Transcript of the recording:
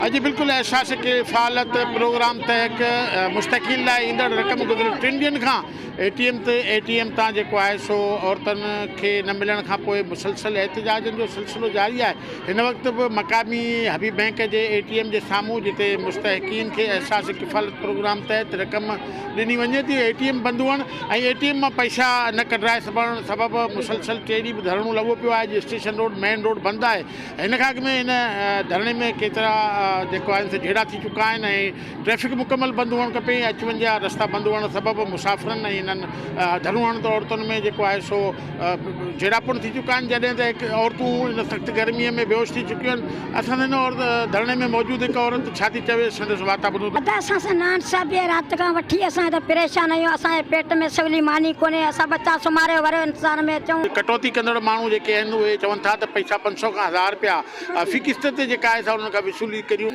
जी बिल्कुल एहसास किफ़ालत प्रोग्राम तहत मुस्तकिल लाइ ईंदड़ रक़म गुज़िरियल 3 ॾींहंनि खां एटीएम तां जेको आहे सो औरतुनि खे न मिलण खां पोइ मुसलसल एहतिजाजनि जो सिलसिलो जारी आहे। हिन वक़्तु बि मक़ामी हबीब बैंक जे एटीएम जे साम्हूं जिते मुस्तहिक़ीन खे एहसास किफ़ालत प्रोग्राम तहत रक़म ॾिनी वञे थी, एटीएम बंदि हुअण ऐं एटीएम मां पैसा न कढाए सघण सबबि मुसलसल 3 ॾींहं बि धरणो लॻो पियो आहे। अॼु स्टेशन रोड मेन रोड बंदि आहे। हिन खां अॻु में हिन धरणे में केतिरा जेको आहिनि से झेड़ा थी चुका आहिनि ऐं ट्रैफ़िक मुकमल बंदि हुअणु खपे। अचु वञ जा रस्ता बंदि हुअण सबबि मुसाफ़िरनि ऐं हिननि धरणो हणंदड़ औरतुनि में जेको आहे सो झेड़ापुण थी चुका आहिनि। जॾहिं त हिकु औरतूं हिन सख़्तु गर्मीअ में बेहोश थी चुकियूं आहिनि। असां हिन धरणे में मौजूदु हिकु औरत छा थी चवे संदसि वार्ता ॿुधूं। असां सां नाइंसाफ़ी आहे, राति खां वठी असां त परेशान आहियूं। असांजे पेट में सवली मानी कोन्हे, असां बचा सुम्हारे वरे इंतज़ार में अचूं। कटौती कंदड़ माण्हू जेके आहिनि उहे चवनि था त पैसा 500 खां 1000 रुपया फ़ी किस्त ते जेका आहे सा उन्हनि खां वसूली करियूं